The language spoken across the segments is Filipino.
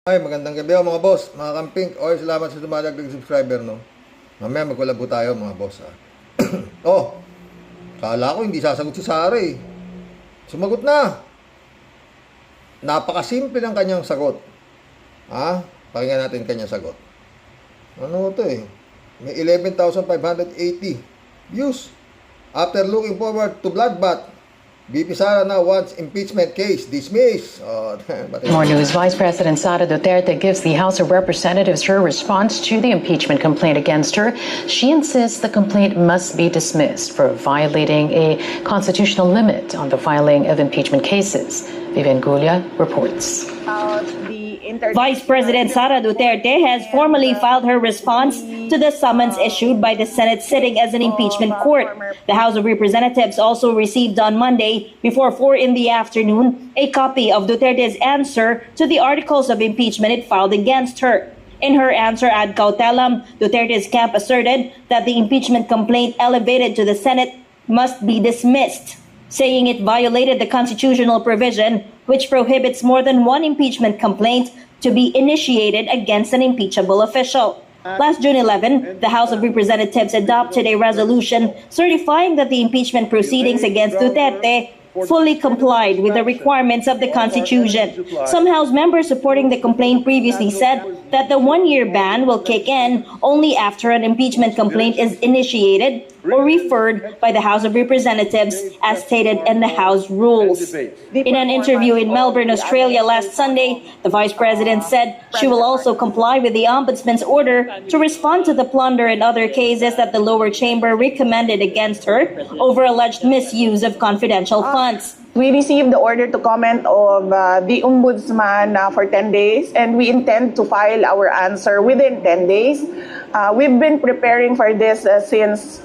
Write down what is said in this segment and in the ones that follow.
Ay, magandang gabi mga boss, mga kamping. Oy, salamat sa dumadagdag subscriber, no? Mamaya magkulabo tayo mga boss, ha? Oh, kala ko hindi sasagot si Sara, eh. Sumagot na. Napakasimple ng kanyang sagot. Ha? Pakinggan natin kanyang sagot. Ano to, eh? May 11,580 views. After looking forward to bloodbath, VP Sara now wants impeachment case dismissed. Oh, More news. Vice President Sara Duterte gives the House of Representatives her response to the impeachment complaint against her. She insists the complaint must be dismissed for violating a constitutional limit on the filing of impeachment cases. Vivian Gulia reports. Vice President Sara Duterte has formally filed her response to the summons issued by the Senate sitting as an impeachment court. The House of Representatives also received on Monday, before 4 in the afternoon, a copy of Duterte's answer to the articles of impeachment it filed against her. In her answer ad cautelam, Duterte's camp asserted that the impeachment complaint elevated to the Senate must be dismissed, saying it violated the constitutional provision which prohibits more than one impeachment complaint to be initiated against an impeachable official. Last June 11, the House of Representatives adopted a resolution certifying that the impeachment proceedings against Duterte fully complied with the requirements of the Constitution. Some House members supporting the complaint previously said that the one-year ban will kick in only after an impeachment complaint is initiated or referred by the House of Representatives as stated in the House rules. In an interview in Melbourne, Australia last Sunday, the Vice President said she will also comply with the Ombudsman's order to respond to the plunder and other cases that the lower chamber recommended against her over alleged misuse of confidential funds. We received the order to comment of the Ombudsman for 10 days, and we intend to file our answer within 10 days. We've been preparing for this since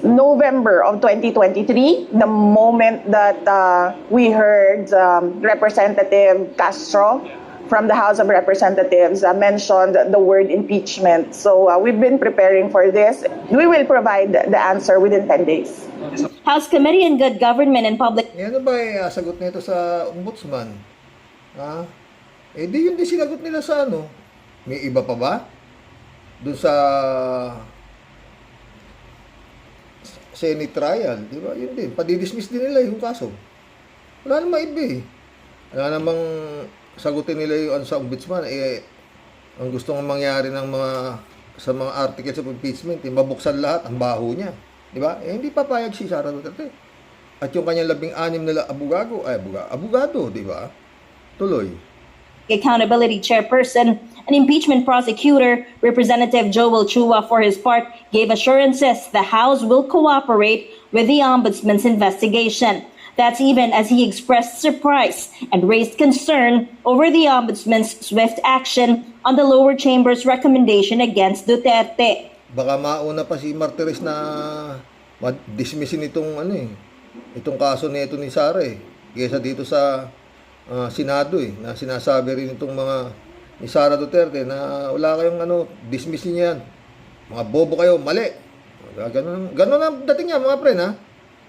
November of 2023, the moment that we heard Representative Castro from the House of Representatives mentioned the word impeachment. So we've been preparing for this. We will provide the answer within 10 days. House Committee on Good Government and Public... Ano ba sagot nito sa ombudsman? Ha? Eh di yun din sinagot nila sa ano. May iba pa ba? Doon sa Senate trial, di ba? Yun din. Padidismiss din nila yung kaso. Wala namang iba eh. Wala namang sagutin nila yung sa ombudsman. Eh, ang gusto nga mangyari ng sa mga articles of impeachment, eh, mabuksan lahat ang baho niya. Di ba? Eh, hindi papayag si Sara Duterte. At yung kanyang 16 na abogado, di ba? Tuloy. Accountability Chairperson, an impeachment prosecutor, Representative Joel Chua, for his part, gave assurances the House will cooperate with the Ombudsman's investigation. That's even as he expressed surprise and raised concern over the Ombudsman's swift action on the lower chamber's recommendation against Duterte. Baka mauna pa si Martires na dismissin itong kaso nito ni Sara eh. Kaysa dito sa Senado eh, na sinasabi rin itong mga ni Sara Duterte na wala kayong dismissin niyan. Mga bobo kayo, mali. Ganun ang dating niya mga pre, ha?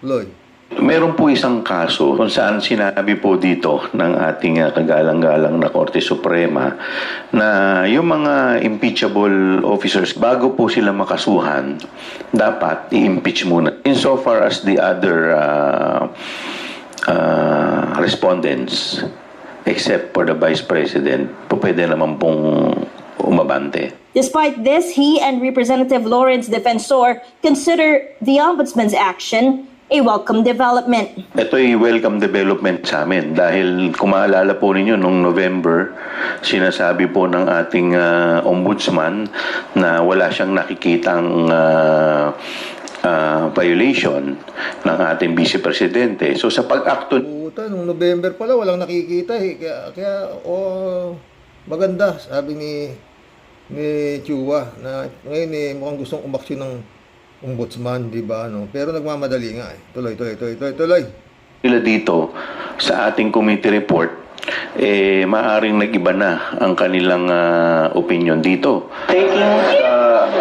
Lloyd. Meron po isang kaso kung saan sinabi po dito ng ating kagalang-galang na Korte Suprema na yung mga impeachable officers, bago po sila makasuhan, dapat i-impeach muna. Insofar as the other respondents, except for the Vice President, pwede naman pong umabante. Despite this, he and Representative Lawrence Defensor consider the Ombudsman's action a welcome development. Ito'y welcome development sa amin dahil kung maalala po ninyo noong November, sinasabi po ng ating ombudsman na wala siyang nakikitang violation ng ating Vice Presidente. So sa pag-akto... Noong November pala walang nakikita eh. Kaya maganda sabi ni Chua na ngayon mukhang gustong umaksyon ng ombudsman, di ba? Pero nagmamadali nga eh. Tuloy. Sila dito sa ating committee report, maaring nag-iba na ang kanilang opinion dito. Taking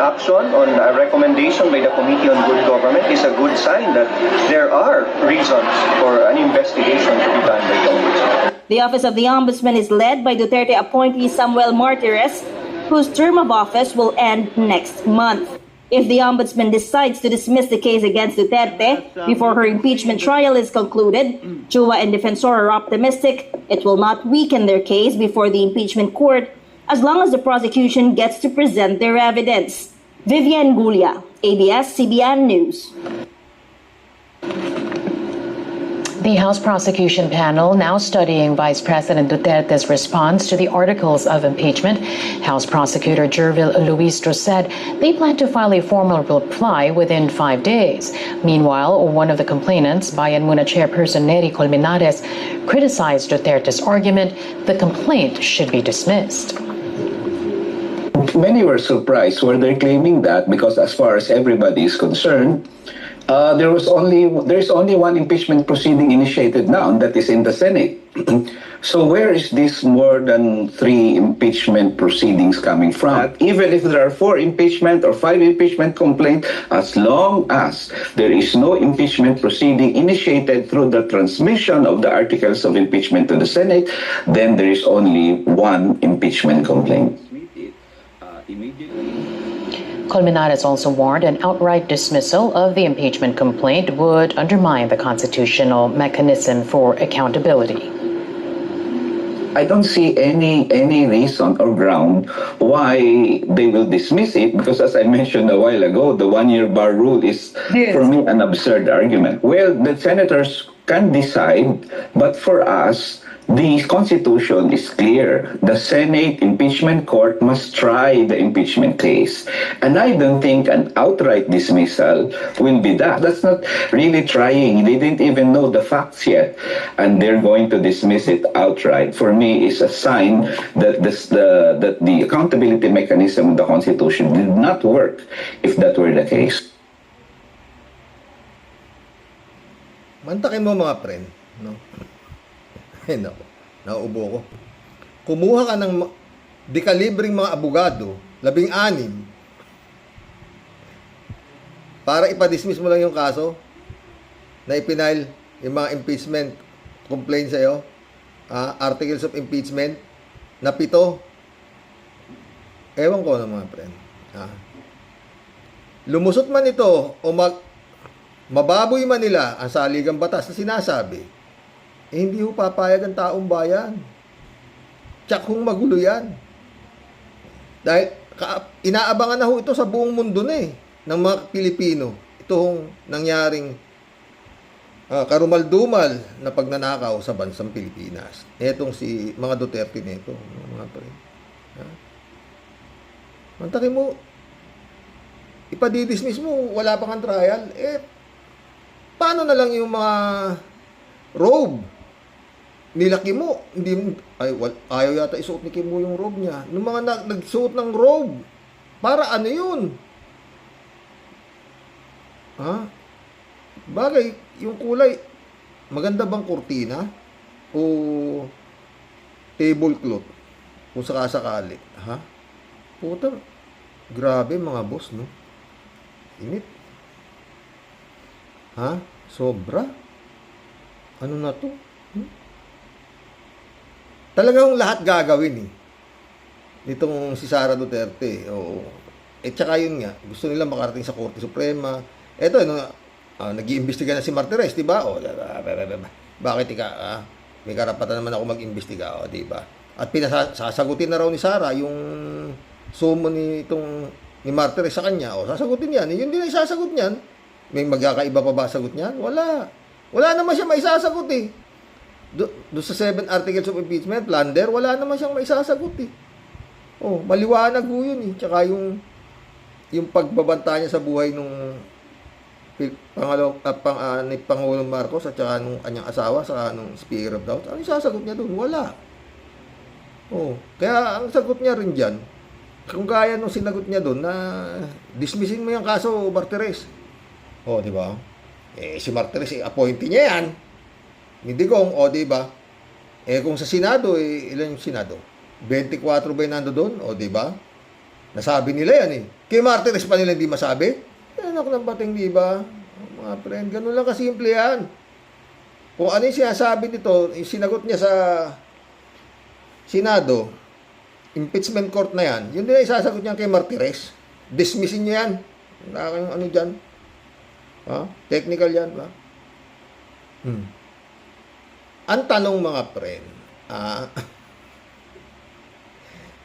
up action on a recommendation by the Committee on Good Government is a good sign that there are reasons for an investigation to be done by the Ombudsman. The Office of the Ombudsman is led by Duterte appointee Samuel Martires, whose term of office will end next month. If the Ombudsman decides to dismiss the case against Duterte before her impeachment trial is concluded, Chua and Defensor are optimistic it will not weaken their case before the impeachment court as long as the prosecution gets to present their evidence. Vivian Gulia, ABS-CBN News. The House Prosecution Panel now studying Vice President Duterte's response to the articles of impeachment. House Prosecutor Jervil Luistro said they plan to file a formal reply within 5 days. Meanwhile, one of the complainants, Bayan Muna Chairperson Neri Colmenares, criticized Duterte's argument the complaint should be dismissed. Many were surprised where they're claiming that because as far as everybody is concerned, there's only one impeachment proceeding initiated now, and that is in the Senate. So where is this more than 3 impeachment proceedings coming from? Even if there are 4 impeachment or 5 impeachment complaints, as long as there is no impeachment proceeding initiated through the transmission of the articles of impeachment to the Senate, then there is only one impeachment complaint. Colmenares also warned an outright dismissal of the impeachment complaint would undermine the constitutional mechanism for accountability. I don't see any reason or ground why they will dismiss it because, as I mentioned a while ago, the one-year bar rule is, for me, an absurd argument. Well, the senators can decide, but for us, the Constitution is clear. The Senate impeachment court must try the impeachment case. And I don't think an outright dismissal will be that. That's not really trying. They didn't even know the facts yet. And they're going to dismiss it outright. For me, is a sign that that the accountability mechanism of the Constitution did not work if that were the case. Mantakin mo mga friend, no? Ay, naku, nauubo ko. Kumuha ka ng dekalibring mga abogado, 16, para ipadismiss mo lang yung kaso na ipinail yung mga impeachment complaint sa'yo, articles of impeachment, na 7. Ewan ko na mga friend. Lumusot man ito o mababoy man nila ang saligang batas na sinasabi, hindi ho papayag ang taong bayan. Tsak hong magulo yan. Dahil inaabangan na ho ito sa buong mundo na ng mga Pilipino. Ito hong nangyaring karumal-dumal na pagnanakaw sa bansang Pilipinas. Etong si mga Duterte nito, mga pre. Mantakin mo, ipadidismiss mo, wala pang trial. Paano na lang yung mga robe nila Kimo? Ayaw yata isuot ni Kimo yung robe niya. Yung mga nagsuot ng robe, para ano yun? Bagay, yung kulay, maganda bang kurtina? O tablecloth? Kung sakasakali. Puta, grabe mga boss, no? Init. Sobra? Ano na to? Talagang lahat gagawin nitong si Sara Duterte. Oo. Tsaka yun nga, gusto nila makarating sa Korte Suprema. Eto, nag-iimbestiga na si Martires, di ba? Bakit may karapatan naman ako mag-imbestiga, di ba? At sasagutin na raw ni Sara yung sumo ni Martires sa kanya. Sasagutin yan. Yun din ay sasagot niyan. May magkakaiba pa ba sagot niyan? Wala. Wala naman siya maisasagot doon sa 7 articles of impeachment, plunder, wala naman siyang maisasagot maliwanag ho yun Tsaka yung pagbabanta niya sa buhay nung ni Pangulong Marcos at saka nung kanyang asawa sa nung Speaker of the House, ano yung sasagot niya doon? Wala. Kaya ang sagot niya rin dyan, kung kaya nung sinagot niya doon na dismissin mo yung kaso, Martires. Di ba? Si Martires, appointee niya yan. Ni Digong, di ba? Kung sa Senado, ilan yung Senado? 24 ba yung nando doon? Di ba? Nasabi nila yan eh. Kay Martires pa nila hindi masabi? Yan ako ng bating, di ba? Mga friend, ganun lang kasimple yan. Kung ano yung sinasabi nito, yung sinagot niya sa Senado, impeachment court na yan, yun din ang isasagot niya kay Martires. Dismissin niya yan. Ano dyan? Ha? Technical yan, ba? Ang tanong mga friend,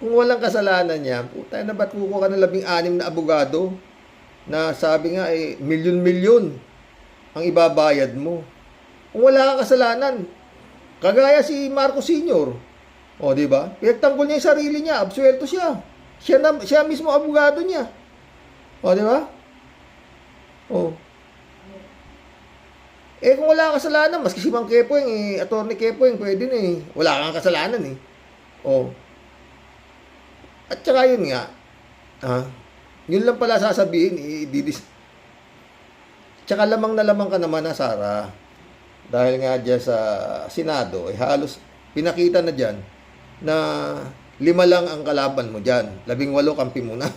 kung walang kasalanan niya, puta na ba't kukuha ka ng 16 na abogado na sabi nga milyon-milyon ang ibabayad mo? Kung wala kang kasalanan, kagaya si Marcos Sr. O, di ba? Pinagtanggol niya yung sarili niya, absuelto siya. Siya mismo abogado niya. O, di ba? O. Kung wala kang kasalanan, maski si Mang Kepoeng, Attorney Kepoeng, pwede na eh. Wala kang kasalanan eh. O. At saka yun nga, yun lang pala sasabihin, tsaka lamang na lamang ka naman na Sara. Dahil nga dyan sa Senado, halos pinakita na dyan na 5 lang ang kalaban mo dyan. 18 kampi mo na.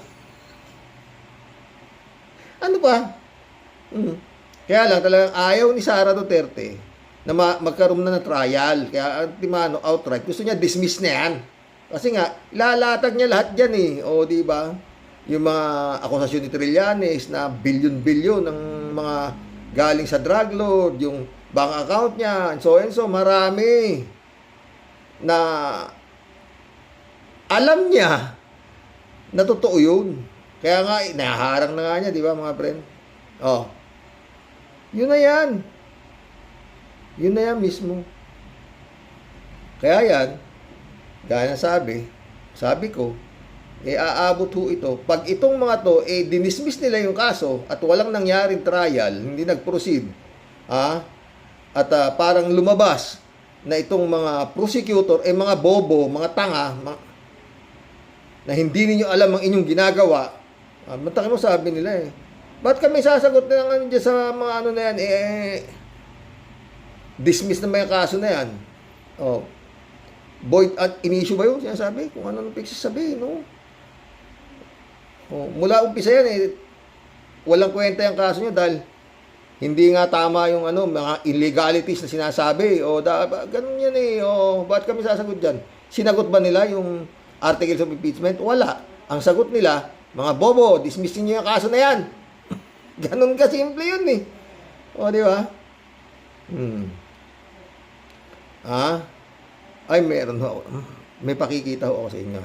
Ano ba? Kaya lang talagang ayaw ni Sara Duterte na magkaroon na ng trial. Kaya Antimano outright, gusto niya dismiss na yan. Kasi nga, lalatag niya lahat dyan eh. O, di ba? Yung mga akusasyon ni Trillanes na bilyon-bilyon ng mga galing sa drug lord, yung bank account niya, and so, marami na alam niya na totoo yun. Kaya nga, naharang na nga niya, di ba mga friend? Oh. Yun na yan. Yun na yan mismo. Kaya yan, gaya sabi ko, aabot ho ito. Pag itong mga to, dinismiss nila yung kaso at walang nangyaring trial, hindi nag-proceed, at parang lumabas na itong mga prosecutor, mga bobo, mga tanga, na hindi ninyo alam ang inyong ginagawa, mataki mo sabi nila ba't kami sasagot na dyan sa mga ano na yan, dismiss na may kaso na yan. Oh. Void at in-issue ba yun? Sinasabi? Kung ano nang sabihin, no? Oh, mula umpisa yan walang kwenta yung kaso nyo dahil hindi nga tama yung mga illegalities na sinasabi. Ganun yan ba't kami sasagot dyan? Sinagot ba nila yung articles of impeachment? Wala. Ang sagot nila, mga bobo, dismissin nyo yung kaso na yan. Ganun ka simple yun di ba? Ay, may pakikita ako sa inyo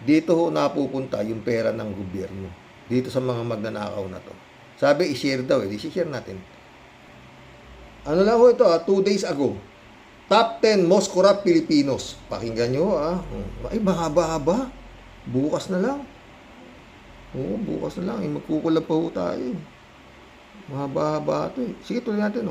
Dito napupunta yung pera ng gobyerno. Dito sa mga magnanakaw na to. Sabi, i-share daw i-share natin. Ano lang ito 2 days ago. Top 10 most corrupt Filipinos. Pakinggan nyo Ay, mahaba-haba. Bukas na lang. Oo, bukas na lang. Magkukulab pa ho tayo. Mahaba-haba ito Sige, tuloy natin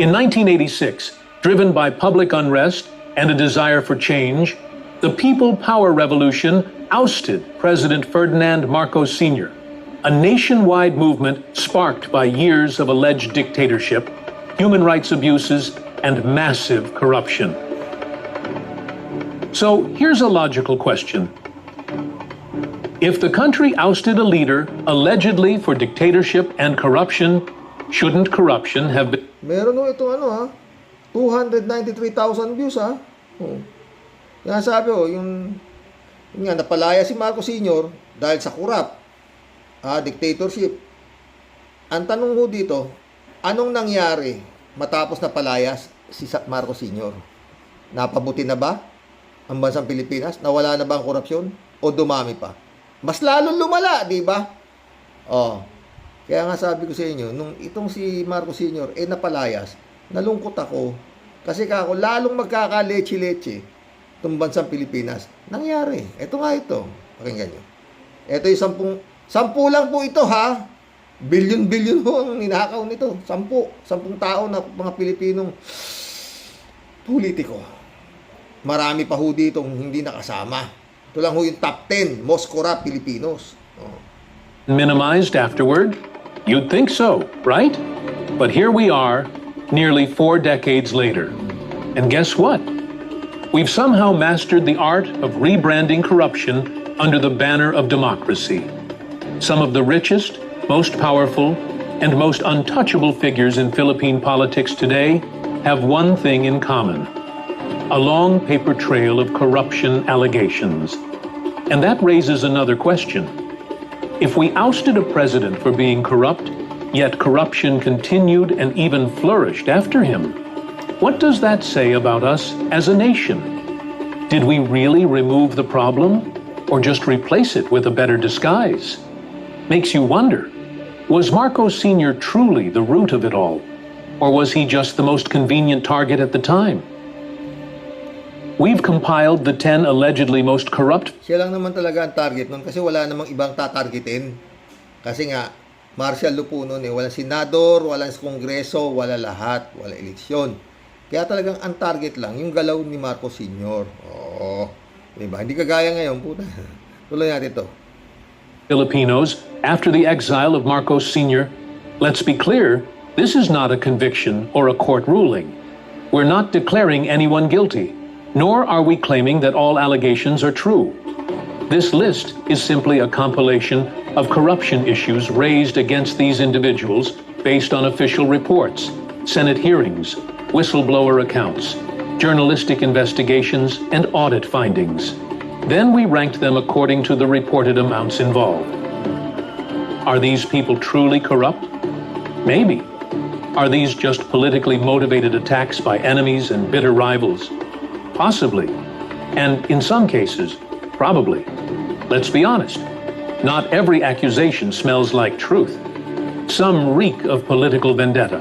In 1986, driven by public unrest and a desire for change, the People Power Revolution ousted President Ferdinand Marcos Sr., a nationwide movement sparked by years of alleged dictatorship, human rights abuses, and massive corruption. So here's a logical question. If the country ousted a leader allegedly for dictatorship and corruption, shouldn't corruption have been... Meron itong 293,000 views Kaya sabi yun nga napalaya si Marcos Sr. dahil sa corrupt dictatorship. Ang tanong ho dito, anong nangyari matapos napalaya si Marcos Sr.? Napabuti na ba ang bansang Pilipinas? Nawala na ba ang korupsyon? O dumami pa? Mas lalong lumala, di ba? Kaya nga sabi ko sa inyo, nung itong si Marcos Sr. napalayas, nalungkot ako. Kasi lalong magkakaleche-leche itong bansang Pilipinas. Nangyari. Ito nga ito. Pakinggan nyo. Ito yung 10 lang po ito Bilyon-bilyon ho ang ninakaw nito. 10 tao na mga Pilipinong politiko. Marami pa ho ditong hindi nakasama. Ito lang ho yung top 10 most corrupt Filipinos. Minimized afterward? You'd think so, right? But here we are, nearly 4 decades later. And guess what? We've somehow mastered the art of rebranding corruption under the banner of democracy. Some of the richest, most powerful, and most untouchable figures in Philippine politics today have one thing in common: a long paper trail of corruption allegations. And that raises another question. If we ousted a president for being corrupt, yet corruption continued and even flourished after him, what does that say about us as a nation? Did we really remove the problem, or just replace it with a better disguise? Makes you wonder, was Marcos Sr. truly the root of it all, or was he just the most convenient target at the time? We've compiled the 10 allegedly most corrupt Siya lang naman talaga ang target nun kasi wala namang ibang tatargetin. Kasi nga, martial law po nun eh. Walang senador, walang kongreso, wala lahat, wala eleksyon. Kaya talagang ang target lang, yung galaw ni Marcos Sr. Oo. Diba? Hindi kagaya ngayon, puta. Tuloy natin to. Filipinos after the exile of Marcos Sr. Let's be clear, this is not a conviction or a court ruling. We're not declaring anyone guilty, nor are we claiming that all allegations are true. This list is simply a compilation of corruption issues raised against these individuals based on official reports, Senate hearings, whistleblower accounts, journalistic investigations, and audit findings. Then we ranked them according to the reported amounts involved. Are these people truly corrupt? Maybe. Are these just politically motivated attacks by enemies and bitter rivals? Possibly. And in some cases, probably. Let's be honest. Not every accusation smells like truth. Some reek of political vendetta.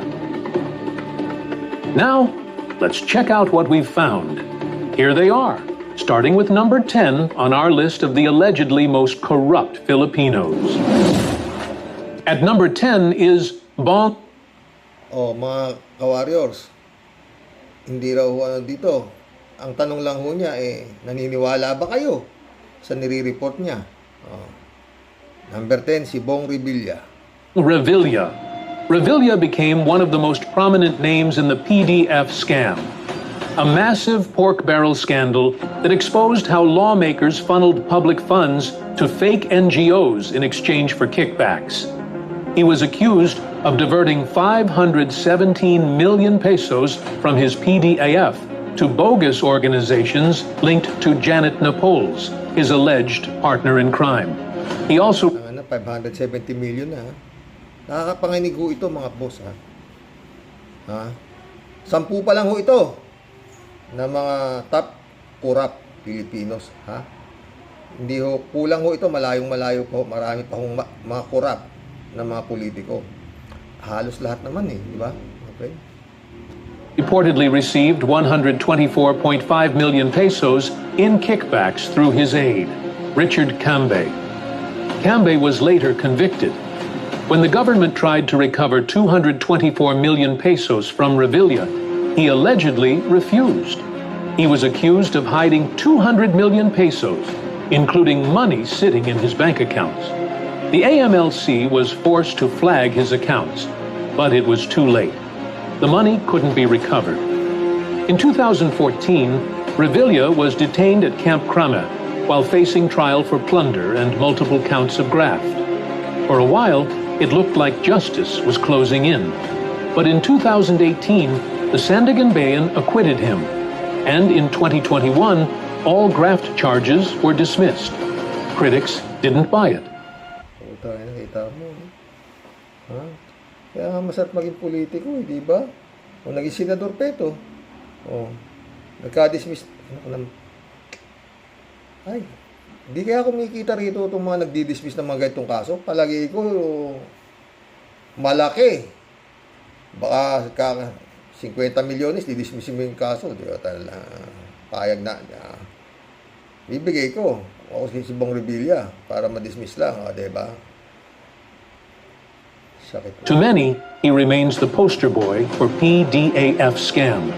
Now, let's check out what we've found. Here they are, starting with number 10 on our list of the allegedly most corrupt Filipinos. At number 10 is Bong. Oh, mga ka-warriors, hindi raw dito. Ang tanong lang ho niya, naniniwala ba kayo sa nire-report niya? Oh. Number 10, si Bong Revilla. Revilla. Revilla became one of the most prominent names in the PDF scam, a massive pork barrel scandal that exposed how lawmakers funneled public funds to fake NGOs in exchange for kickbacks. He was accused of diverting 517 million pesos from his PDAF to bogus organizations linked to Janet Napoles, his alleged partner in crime. He also 570 million na. Nakakapanginig ho ito, mga boss. Ha? 10 pa lang ho ito na mga top corrupt Filipinos. Ha? Hindi ho, kulang ho ito, malayong-malayo pa ho. Marami pa hong mga corrupt na mga politiko. Halos lahat naman di ba? Okay. reportedly received 124.5 million pesos in kickbacks through his aide, Richard Cambe. Cambe was later convicted. When the government tried to recover 224 million pesos from Revilla, he allegedly refused. He was accused of hiding 200 million pesos, including money sitting in his bank accounts. The AMLC was forced to flag his accounts, but it was too late. The money couldn't be recovered. In 2014, Revilla was detained at Camp Crame while facing trial for plunder and multiple counts of graft. For a while, it looked like justice was closing in. But in 2018, the Sandiganbayan acquitted him. And in 2021, all graft charges were dismissed. Critics didn't buy it. Nakita mo. Ha? Kaya nga masarap maging politiko, di ba? O naging senador pa ito. O, nagka-dismiss. Ay, di kaya kumikita rito itong mga nagdi-dismiss ng mga ganitong kaso. Palagi ko, malaki. Baka 50 milyones, di-dismiss mo yung kaso. Di ba? Payag na. Bibigay ko. Ako si Bong Revilla para ma-dismiss lang. Di ba? To many, he remains the poster boy for PDAF scam.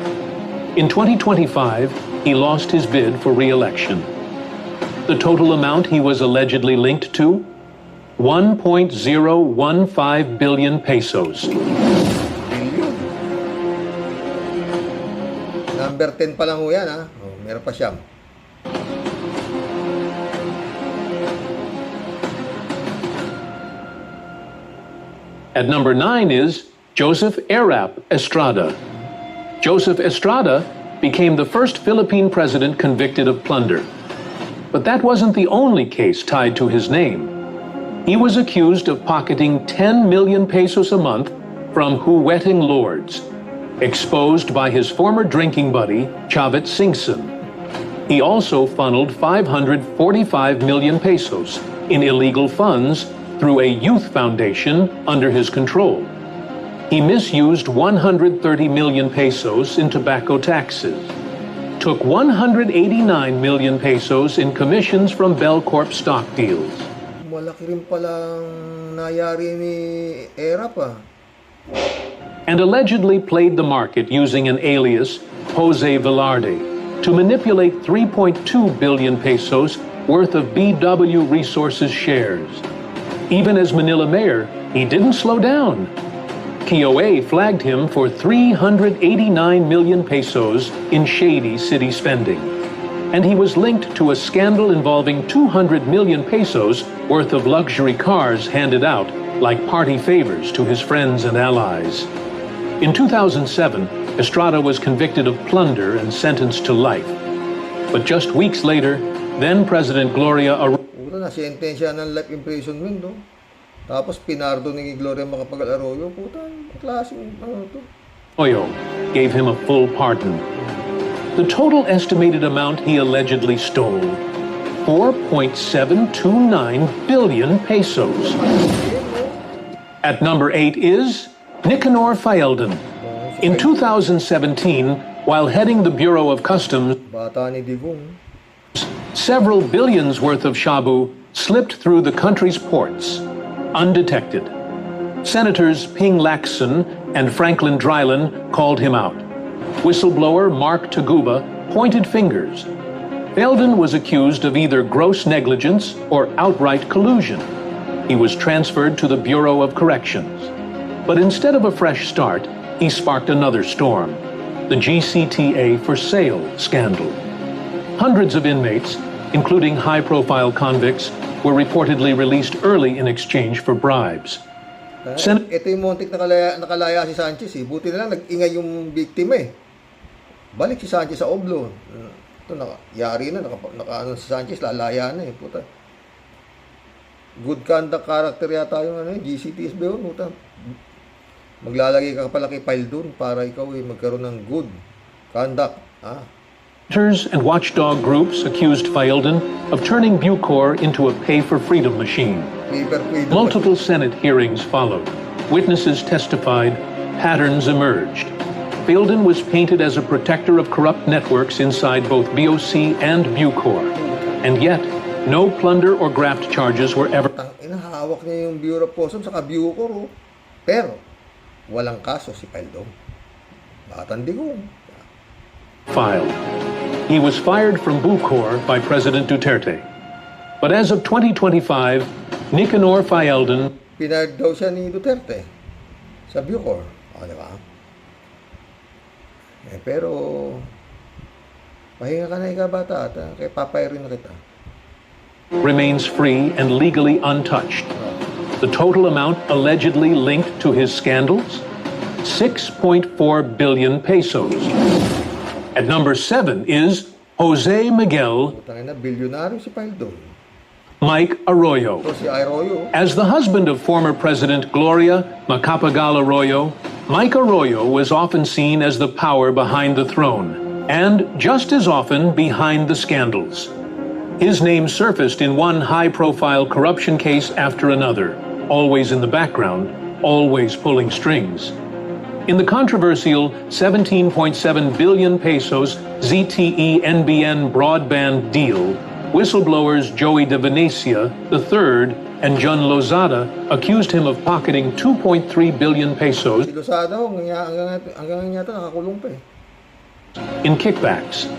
In 2025, he lost his bid for re-election. The total amount he was allegedly linked to? 1.015 billion pesos. Number 10 pa lang ho yan, ha? Meron pa siyam. At number 9 is Joseph Arap Estrada. Joseph Estrada became the first Philippine president convicted of plunder. But that wasn't the only case tied to his name. He was accused of pocketing 10 million pesos a month from Huweting lords, exposed by his former drinking buddy, Chavit Singson. He also funneled 545 million pesos in illegal funds through a youth foundation under his control. He misused 130 million pesos in tobacco taxes, took 189 million pesos in commissions from Belcorp stock deals. Malaki rin palang nayari ni Erap ah. And allegedly played the market using an alias, Jose Velarde, to manipulate 3.2 billion pesos worth of BW Resources shares. Even as Manila mayor, he didn't slow down. KOA flagged him for 389 million pesos in shady city spending. And he was linked to a scandal involving 200 million pesos worth of luxury cars handed out like party favors to his friends and allies. In 2007, Estrada was convicted of plunder and sentenced to life. But just weeks later, then President Gloria Puta na, sentensya ng life imprisonment, no? Tapos pinardo ni Gloria Macapagal-Arroyo. Puta, klaseng ano to? Arroyo gave him a full pardon. The total estimated amount he allegedly stole, 4.729 billion pesos. At number 8 is Nicanor Faelden. In 2017, while heading the Bureau of Customs, Bata ni Digong. several billions worth of shabu slipped through the country's ports, undetected. Senators Ping Lacson and Franklin Drylan called him out. Whistleblower Mark Taguba pointed fingers. Faelden was accused of either gross negligence or outright collusion. He was transferred to the Bureau of Corrections. But instead of a fresh start, he sparked another storm, the GCTA for sale scandal. Hundreds of inmates, including high-profile convicts, were reportedly released early in exchange for bribes. Ito yung muntik nakalaya si Sanchez eh. Buti na lang nag-ingay yung biktima eh. Balik si Sanchez sa Oblo. Ito, yari na, naka si Sanchez, lalaya na eh. Puta. Good conduct character yata yung GCTSB yun. Puta. Maglalagay ka pala kay file dun para ikaw eh magkaroon ng good conduct. Senators and watchdog groups accused Faelden of turning Bucor into a pay-for-freedom machine. Multiple Senate hearings followed. Witnesses testified. Patterns emerged. Faelden was painted as a protector of corrupt networks inside both BOC and Bucor. And yet, no plunder or graft charges were ever... Inahawak niya yung Bureau of Customs sa Bucor. Pero, walang kaso si Faelden. Batang Digong. Filed. He was fired from Bucor by President Duterte. But as of 2025, Nicanor Faelden Pinard daw siya ni Duterte sa Bucor. Di ba? Pero, pahinga ka na ikabata at kaya papayrin na kita. remains free and legally untouched. The total amount allegedly linked to his scandals? 6.4 billion pesos. At number 7 is Jose Miguel Bilyonaryo si Faelden. Mike Arroyo. So si Arroyo, As the husband of former President Gloria Macapagal Arroyo, Mike Arroyo was often seen as the power behind the throne, and just as often behind the scandals. His name surfaced in one high-profile corruption case after another, always in the background, always pulling strings. In the controversial 17.7 billion pesos ZTE-NBN broadband deal, whistleblowers Joey De Venecia III and John Lozada accused him of pocketing 2.3 billion pesos si Lozada hanggang yata nakakulong pa eh. in kickbacks.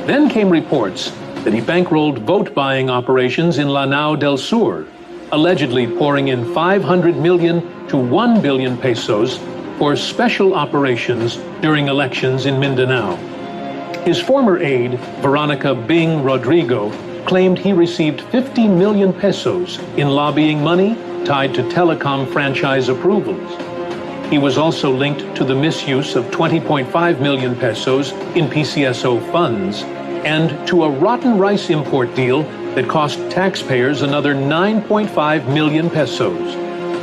Then came reports that he bankrolled vote-buying operations in Lanao del Sur, allegedly pouring in 500 million to 1 billion pesos for special operations during elections in Mindanao. His former aide, Veronica Bing Rodrigo, claimed he received 50 million pesos in lobbying money tied to telecom franchise approvals. He was also linked to the misuse of 20.5 million pesos in PCSO funds and to a rotten rice import deal that cost taxpayers another 9.5 million pesos,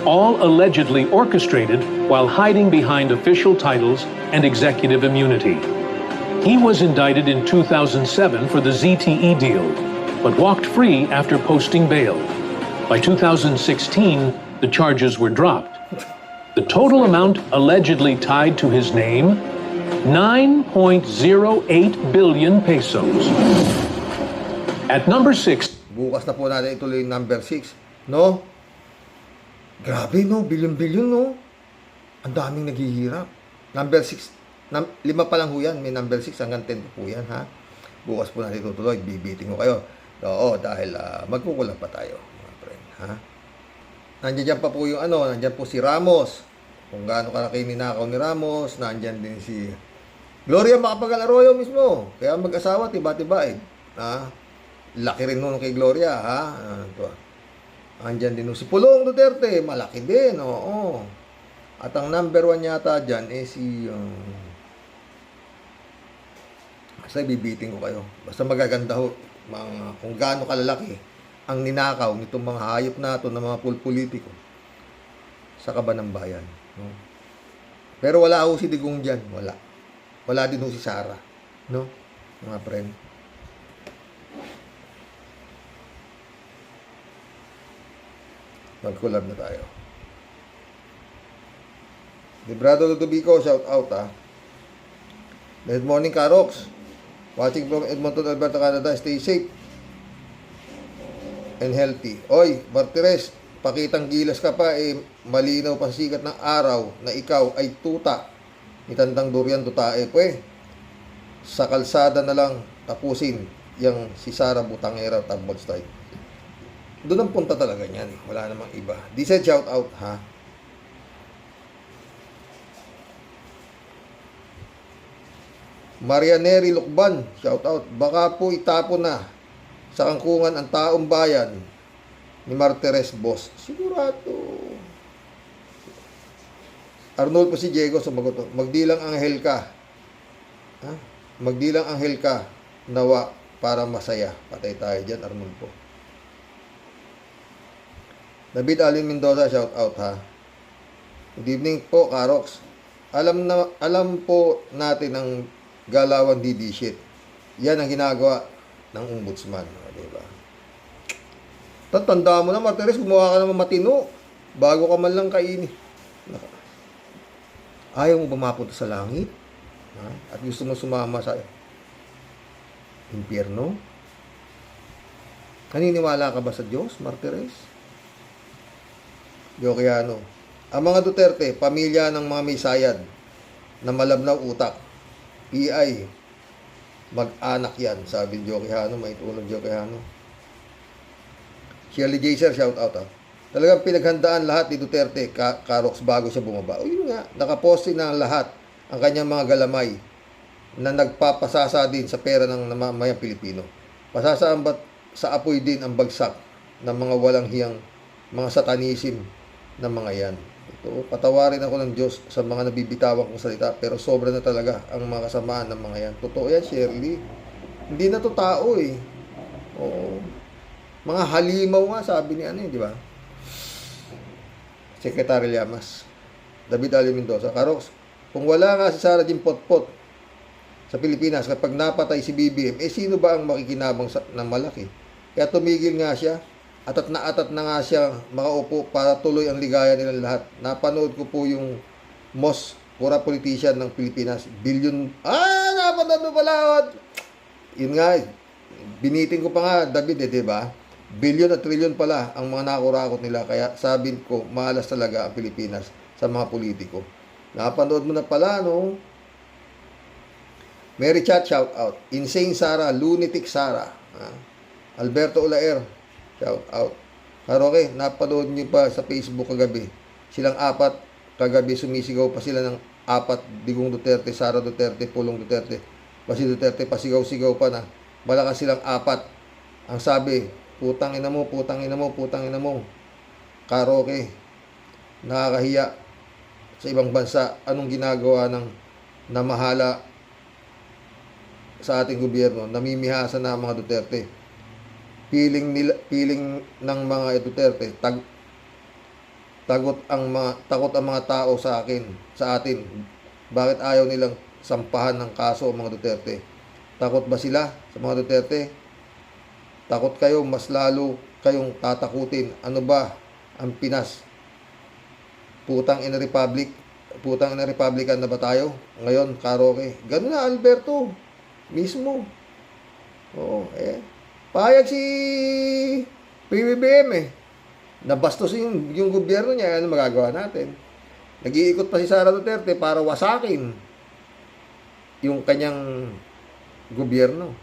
all allegedly orchestrated while hiding behind official titles and executive immunity. He was indicted in 2007 for the ZTE deal, but walked free after posting bail. By 2016, the charges were dropped. The total amount allegedly tied to his name, 9.08 billion pesos. At number 6, Bukas na po natin ituloy yung number 6. No? Grabe, no? Bilyon-bilyon, no? Ang daming naghihirap. Number 6. 5 pa lang ho yan. May number 6 hanggang 10 po yan, ha? Bukas po natin tutuloy. Bibiting ko kayo. Oo, dahil magkukulang pa tayo, mga friend, ha? Nandiyan pa po yung nandiyan po si Ramos. Kung gaano kalaki ninakaw ni Ramos. Nandiyan din si Gloria Macapagal-Arroyo mismo. Kaya mag-asawa, tiba-tiba, ha? Laki rin nun kay Gloria, ha? Andyan din si Pulong Duterte, malaki din, oo. At ang number 1 yata dyan si basta bibiting ko kayo. Basta magaganda ho kung gaano kalalaki ang ninakaw nitong mga hayop na ito ng mga politiko sa kaban ng bayan, no? Pero wala ho si Digong dyan, wala din ho si Sara, no, mga friend. Mag-collab na tayo. Librado Ludovico, shout out, ha. Good morning, Karox. Watching from Edmonton, Alberta, Canada. Stay safe and healthy. Oy, Martires, pakitang gilas ka pa, malinaw pa sa sikat ng araw na ikaw ay tuta ni Tandang Durian Tutae, sa kalsada na lang tapusin yang si Sara Butangera Tambol Style. Doon ang punta talaga niyan. Wala namang iba. Di said shout out, ha. Marianeri Lukban, shout out. Baka po itapon na sa kangkungan ang taong bayan ni Martires, boss. Sigurado. Arnold po si Diego sumagot. Magdilang anghel ka. Ha? Magdilang anghel ka. Nawa para masaya. Patay tayo dyan, Arnold po. David Alin Mendoza, shout out, ha. Good evening po, Karox. Alam po natin ang galawan DD shit. Yan ang ginagawa ng ombudsman, diba? Tatanda mo na, Martires, gumawa ka naman matino bago ka man lang kainin. Ayaw mo ba mapunta sa langit? Ha? At gusto mo sumama sa impyerno? Naniniwala ka ba sa Diyos, Martires? Jokiano. Ang mga Duterte, pamilya ng mga may sayad na malabnaw utak. PI, mag-anak yan, sabi ni Jokiano, may tulong Jokiano. Shirley Jaser, shout out, ha. Talagang pinaghandaan lahat ni Duterte, Karox, bago siya bumaba. O yun nga, nakaposte na lahat ang kanyang mga galamay na nagpapasasa din sa pera ng mamamayang Pilipino. Pasasaan ba't sa apoy din ang bagsak ng mga walang hiyang mga satanism ng mga yan. Ito, patawarin ako ng Diyos sa mga nabibitawan kong salita, pero sobra na talaga ang mga kasamaan ng mga yan. Totoo yan, Shirley. Hindi na to tao, Oo. Mga halimaw nga, sabi ni di ba? Secretary Llamas. David Ali Mendoza. Karox, kung wala nga si Sara Jean Potpot sa Pilipinas, kapag napatay si BBM, sino ba ang makikinabang ng malaki? Kaya tumigil nga siya. Atat na nga siya makaupo para tuloy ang ligaya nilang lahat. Napanood ko po yung most pura politician ng Pilipinas. Billion. Napanood mo pala. Yun nga, biniting ko pa nga, David, diba? Billion at trillion pala ang mga nakurakot nila. Kaya sabi ko, malas talaga ang Pilipinas sa mga politiko. Napanood mo na pala, no? Mary Chat, shout out. Insane Sara, Lunatic Sara. Alberto Ulaer, shout out. Karoke, napanood niyo pa sa Facebook kagabi. Silang 4 kagabi, sumisigaw pa sila ng 4, Digong Duterte, Sara Duterte, Pulong Duterte. Si Duterte pasigaw-sigaw pa na malakas silang apat. Ang sabi, putang ina mo, putang ina mo, putang ina mo. Karaoke. Nakakahiya sa ibang bansa. Anong ginagawa ng namahala sa ating gobyerno? Namimihasa na ang mga Duterte. Piling ng mga Duterte, takot ang mga tao sa atin. Bakit ayaw nilang sampahan ng kaso ang mga Duterte? Takot ba sila sa mga Duterte? Takot kayo, mas lalo kayong tatakutin. Ano ba ang Pinas? Putang ina Republican na ba tayo? Ngayon, karaoke. Ganun na, Alberto. Mismo. Oo, payag si PBBM Nabastos yung gobyerno niya. Ano magagawa natin? Nag-iikot pa si Sara Duterte para wasakin yung kanyang gobyerno.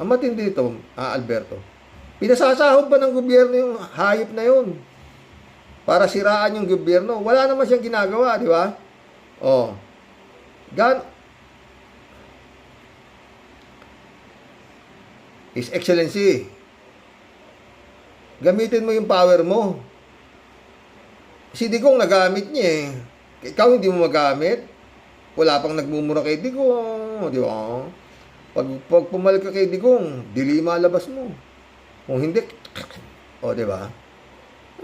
Ang matindi dito, Alberto, pinasasahod ba ng gobyerno yung hayop na yun para siraan yung gobyerno? Wala naman siyang ginagawa, di ba? His Excellency, gamitin mo yung power mo. Si Digong nagamit niya eh. Ikaw hindi mo magamit. Wala pang nagmumura kay Digong, di ba? Pag pumal ka kay Digong, dilima labas mo. Kung hindi, di ba?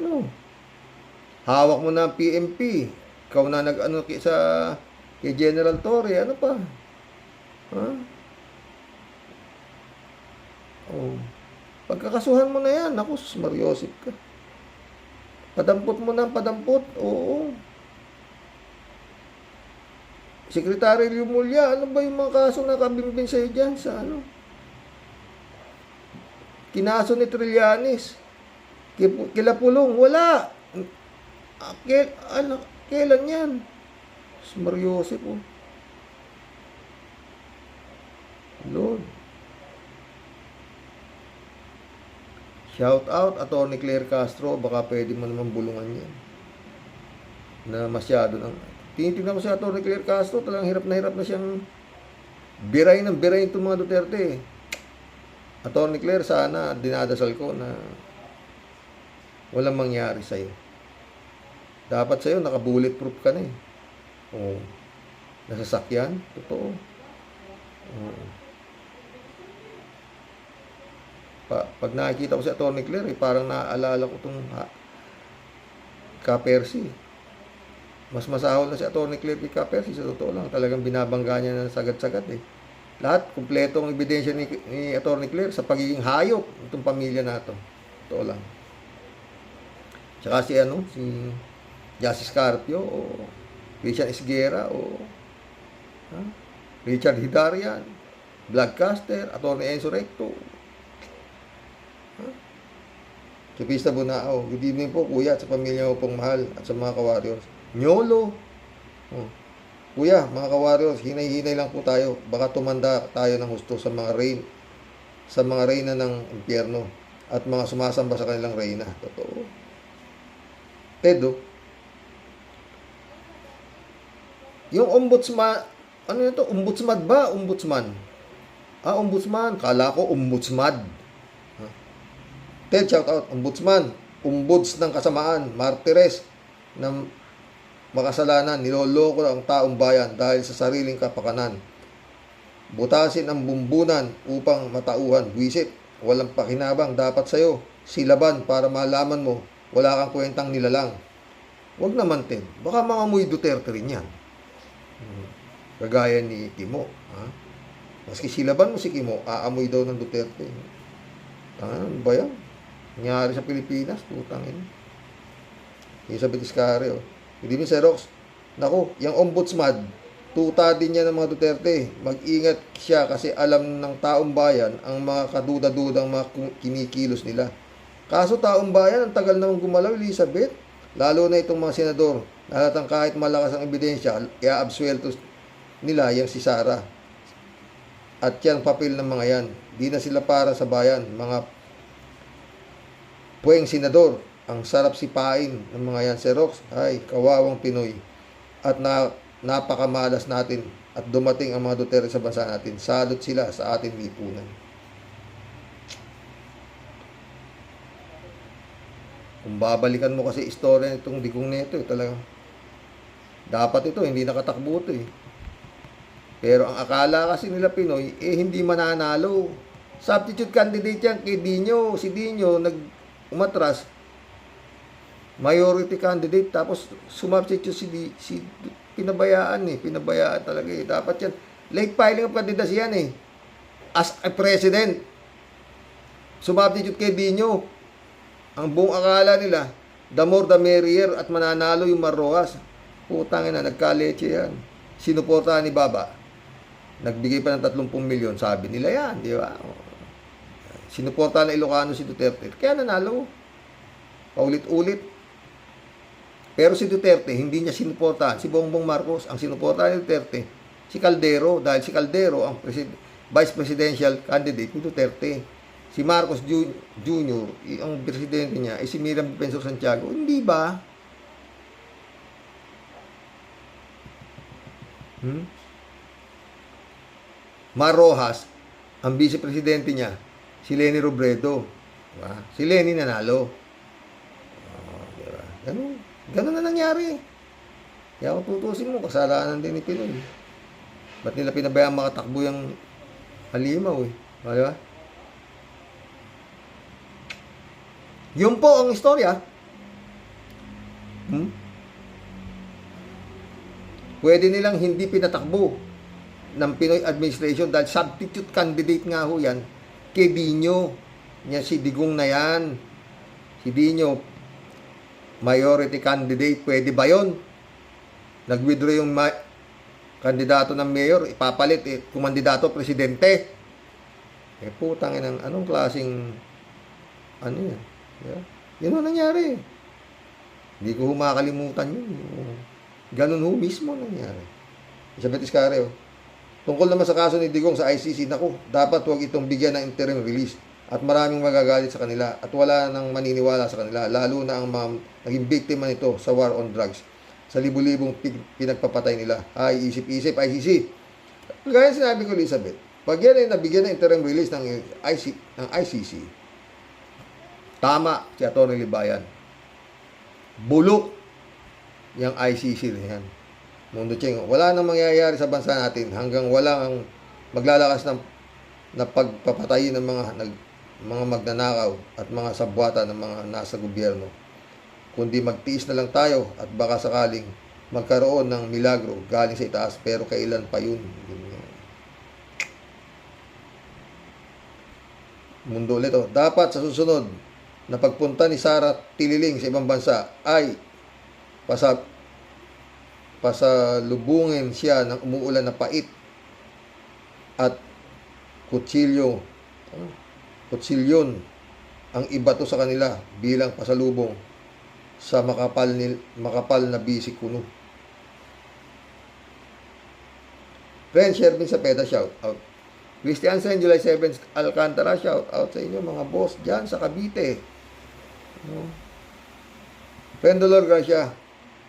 Ano? Hawak mo na ang PMP. Ikaw na nag-ano kay General Torre, ano pa? Pagkakasuhan mo na yan, naku, Mariosip ka. Padampot mo na, padampot. Oo. Secretary Lumulya, ano ba yung mga kaso na kabimbing sa'yo dyan sa ano? Kinaso ni Trillanes. Kila Pulong, wala. Kailan yan? Mariosip, oh. Lord. Shout out, Atty. Claire Castro, baka pwede mo naman bulungan yan. Na masyado nang... Tinitignan mo si Atty. Claire Castro, talagang hirap na siyang birayin itong mga Duterte. Atty. Claire, sana dinadasal ko na walang mangyari sa'yo. Dapat sa'yo, naka-bulletproof ka na eh. Oo. Nasasakyan, totoo. Oo. Pag nakikita ko si Atty. Claire, parang naaalala ko itong Ka-Percy. Mas masahol na si Atty. Claire kay Ka-Percy. Sa totoo lang, talagang binabangga niya ng sagad-sagad eh. Lahat, kumpletong ebidensya ni Atty. Claire sa pagiging hayop itong pamilya na ito. Totoo lang. Tsaka si Justice Carpio, o Christian Esguerra, o Richard Hidarian, Vlogcaster, Atty. Enzo Recto, si Pista Bunao. Good evening po, kuya, at sa pamilya mo pong mahal at sa mga ka-warriors. Nyolo. Kuya, mga ka-warriors, hinay-hinay lang po tayo. Baka tumanda tayo ng husto sa mga reyna ng impyerno at mga sumasamba sa kanilang reyna. Totoo. Tedo, yung ombudsman, ano ito? Ombudsman ba? Ombudsman. Ombudsman. Kala ko ombudsman. Ted, shout out, ombudsman, ombuds ng kasamaan, martires ng makasalanan, niloloko ang taong bayan dahil sa sariling kapakanan. Butasin ang bumbunan upang matauhan, buwisit, walang pakinabang, dapat sa'yo, silaban para malaman mo, wala kang kwentang nilalang. Huwag naman, Ted, baka mga muy Duterte rin yan. Kagaya ni Kimo. Maski silaban mo si Kimo, aamoy daw ng Duterte. Ano ba yan? Nangyari sa Pilipinas, putang ina. Elizabeth Iscari, Hindi mo, Xerox. Naku, yung ombudsman, tuta din niya ng mga Duterte. Mag-ingat siya kasi alam ng taong bayan ang mga kaduda-dudang mga kinikilos nila. Kaso taong bayan, ang tagal naman gumalaw, Elizabeth. Lalo na itong mga senador. Lahatang kahit malakas ang ebidensya, i-absuelto nila yung si Sara. At yan, papel ng mga yan. Di na sila para sa bayan, mga puweng senador, ang sarap sipain ng mga yan. Xerox, ay, kawawang Pinoy. At napakamalas natin at dumating ang mga Duterte sa bansa natin, salot sila sa ating lipunan. Kung babalikan mo kasi istorya nitong Digong Neto, talagang dapat ito, hindi nakatakbo ito eh. Pero ang akala kasi nila Pinoy, hindi mananalo. Substitute candidate yan kay Dino. Si Dino, umatras, majority candidate, tapos sumubstitute si pinabayaan eh. Pinabayaan talaga eh. Dapat yan. Late filing of candidacy yan eh. As a president, sumubstitute kay Dino. Ang buong akala nila, the more the merrier at mananalo yung Marroas. Putang ina, nagkaleche yan. Sinuportahan ni Baba. Nagbigay pa ng 30 milyon, sabi nila yan, di ba? Sinuportahan na Ilocano si Duterte. Kaya nanalo. Paulit-ulit. Pero si Duterte, hindi niya sinuportahan. Si Bongbong Marcos, ang sinuportahan ni Duterte, si Caldero. Dahil si Caldero, ang vice presidential candidate ni Duterte. Si Marcos Jr., ang presidente niya, si Miriam Defensor Santiago. Hindi ba? Marrojas, ang vice-presidente niya, si Leni Robredo. Diba? Si Leni nanalo. Diba? Ganun na nangyari. Kaya kung tutusin mo, kasalanan din ni Pinoy. Ba't nila pinabayang makatakbo yung halimaw eh? Diba? Yun po ang istorya. Pwede nilang hindi pinatakbo ng Pinoy administration dahil substitute candidate nga ho yan kay Dino. Niya si Digong na yan. Si Dino, majority candidate. Pwede ba yun? Nag-withdraw yung kandidato ng mayor, ipapalit kumandidato presidente. Putang inang anong klaseng ano yan? Yeah. Yun ang nangyari. Hindi ko makalimutan yun. Ganun ho mismo nangyari. Elizabeth Iscario. Tungkol naman sa kaso ni Digong sa ICC, naku, dapat huwag itong bigyan ng interim release at maraming magagalit sa kanila at wala nang maniniwala sa kanila, lalo na ang mga naging biktima nito sa war on drugs, sa libu-libong pinagpapatay nila. Ay, isip-isip, ICC. Gaya sinabi ko, Elizabeth, pag yan ay nabigyan ng interim release ng ICC, tama si Atty. Libayan. Bulok yung ICC na yan. Mundo Cheng, wala nang mangyayari sa bansa natin hanggang wala ang maglalakas ng pagpapatay ng mga magnanakaw at mga sabwata ng mga nasa gobyerno. Kundi magtiis na lang tayo at baka sakaling magkaroon ng milagro galing sa itaas, pero kailan pa yun? Mundo ulit. Dapat sa susunod na pagpunta ni Sara Tililing sa ibang bansa ay pasalubungin siya ng umuulan na pait at kutsilyon ang ibato sa kanila bilang pasalubong sa makapal na bisik kuno. Friend Shervin Sapeta, shout out. Christian Sen, July 7, Alcantara, shout out sa inyo mga boss dyan sa Cavite. Friend Dolor Gracia,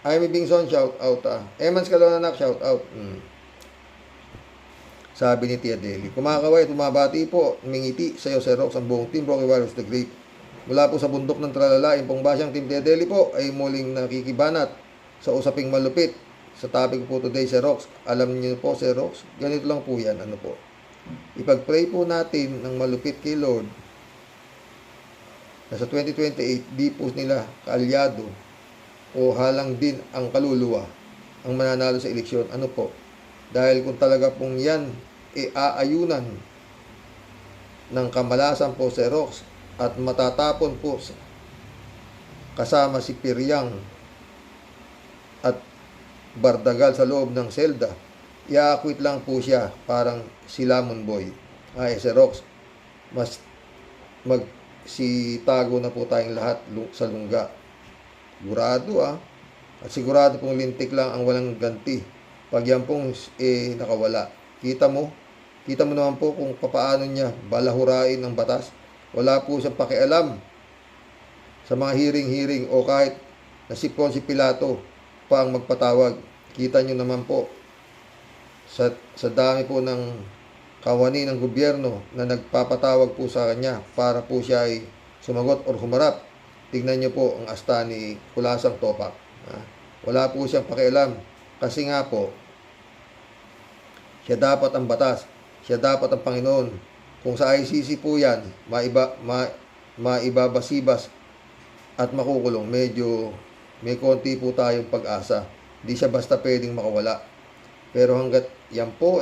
Jaime Bingson, shout out. Emans Caloonanak, shout out. Sabi ni Tia Deli, kumakaway, tumabati po, mingiti sa iyo, Sir Rox, ang buong Team Rocky Warriors the Great. Mula po sa bundok ng Tralala, yung pongbasyang Team Tia Deli po ay muling nakikibanat sa usaping malupit. Sa topic po today, Sir Rox, alam niyo po, Sir Rox, ganito lang po yan, ano po. Ipag-pray po natin ng malupit kay Lord na sa 2028, di po nila kaalyado o halang din ang kaluluwa ang mananalo sa eleksyon. Ano po? Dahil kung talaga pong yan aayunan ng kamalasan po si Rox at matatapon po kasama si Piryang at Bardagal sa loob ng selda, i-acquit lang po siya parang si Lamon Boy. Ay, si Rox, magsitago na po tayong lahat sa lungga. Sigurado at sigurado pong lintik lang ang walang ganti pag yan pong nakawala. Kita mo naman po kung papaano niya balahurain ng batas. Wala po siyang pakialam sa mga hearing o kahit na si Ponce Pilato pa ang magpatawag. Kita nyo naman po sa dami po ng kawani ng gobyerno na nagpapatawag po sa kanya para po siya ay sumagot or humarap. Tignan niyo po ang asta ni Kulasang Topak. Wala po siyang pakialam kasi nga po, siya dapat ang batas, siya dapat ang Panginoon. Kung sa ICC po yan, maibabasibas at makukulong, medyo may konti po tayong pag-asa. Hindi siya basta pwedeng makawala. Pero hanggat yan po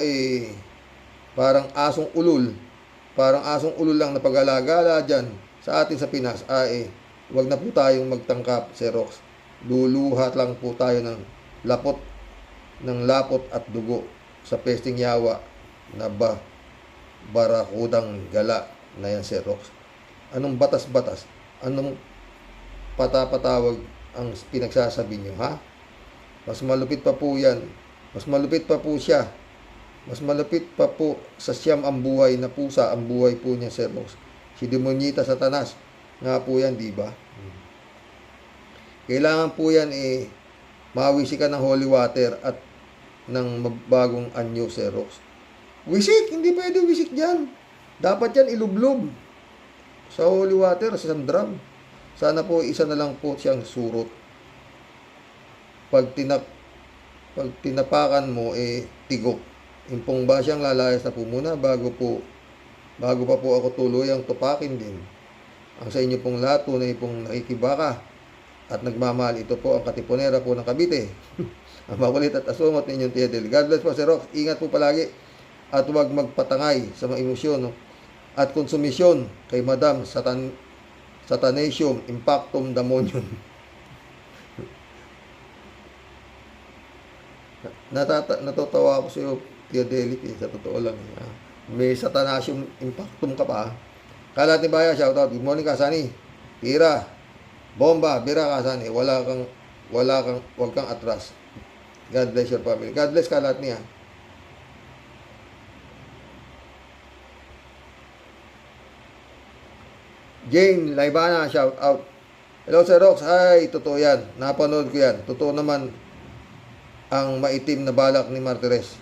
parang asong ulul lang na pag-alagala dyan sa atin sa Pinas, wag na po tayong magtangkap, Xerox. Luluhat lang po tayo ng lapot at dugo sa pesting yawa na barakudang gala na yan, Xerox. Anong batas-batas? Anong patapatawag ang pinagsasabi nyo, ha? Mas malupit pa po yan. Mas malupit pa po siya. Mas malupit pa po sa siyam ang buhay na pusa, ang buhay po niya, Xerox. Si Demonyita Satanas. Nga po yan, di ba? Kailangan po yan mawisi ka ng holy water at ng bagong anyo, Xerox. Wisik! Hindi pwede wisik dyan. Dapat yan ilublob sa holy water, sa isang drum. Sana po isa na lang po siyang surot. Pag tinapakan mo, tigok. Impong ba siyang lalayas na po muna bago pa po ako tuluyang tupakin din. Ang sa inyo pong lahat, tunay pong nakikibaka at nagmamahal, ito po ang Katipunera po ng Cavite. Ang makulit at asungot ninyong Tia Del. God bless po, Xerox. Ingat po palagi at huwag magpatangay sa mga emosyon at konsumisyon kay Madam Satanasium Impactum Damonium. Natatawa ako sa iyo, Tia Delic, sa totoo lang. May Satanasium Impactum ka pa. Kalat ni Baya, shoutout. Good morning, Kasani. Tira, bomba, bira, Kasani. Wag kang atras. God bless your family. God bless Kalat niya. Jane Laibana, shout out. Hello, Sir Rox. Hi, totoo yan. Napanood ko yan. Totoo naman ang maitim na balak ni Martires.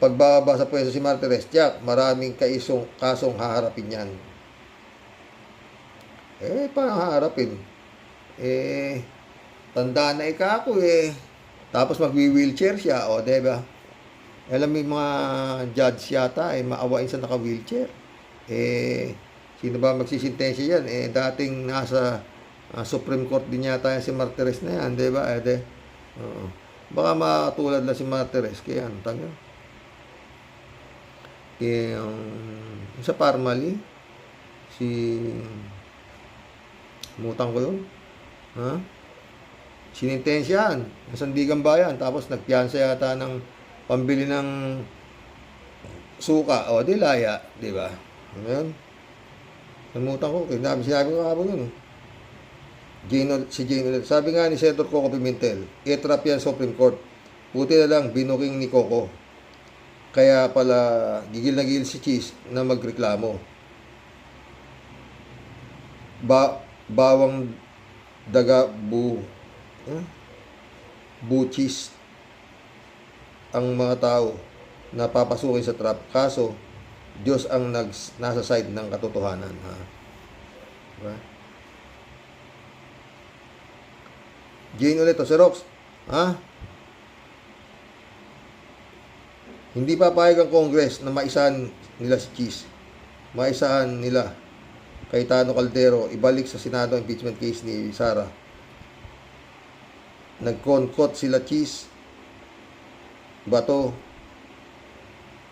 Pagbaba sa pwesto si Martires, tiyak, maraming kasong haharapin yan. Paano haharapin? Tanda na ako Tapos magwi-wheelchair siya, diba? Alam mo yung mga judge yata, maawain sa naka-wheelchair. Sino ba magsisintensya yan? Dating nasa Supreme Court din yata si Martires na yan, diba? Baka matulad lang si Martires, kaya tanga. Sa Parmali, mutang ko yun. Sinintensyahan, sa Sandigan Bayan, tapos nagpiyansa yata ng pambili ng suka, dilaya, di ba? Ayan. Namutang ko, sinabi ko kapag yun. Si Jane ulit. Sabi nga ni Senator Coco Pimentel, itrap yan Supreme Court. Buti na lang, binuking ni Coco. Kaya pala, gigil na gigil si Cheese na magreklamo. Bawang daga buchis ang mga tao na papasukin sa trap. Kaso, Diyos ang nasa side ng katotohanan. Diba? Jane ulit, Xerox. Hindi papayag ang Congress na maisahan nila si Cheese. Maisahan nila kay Tano Caldero, ibalik sa Senado impeachment case ni Sara. Nagkonkot sila Cheese, Bato,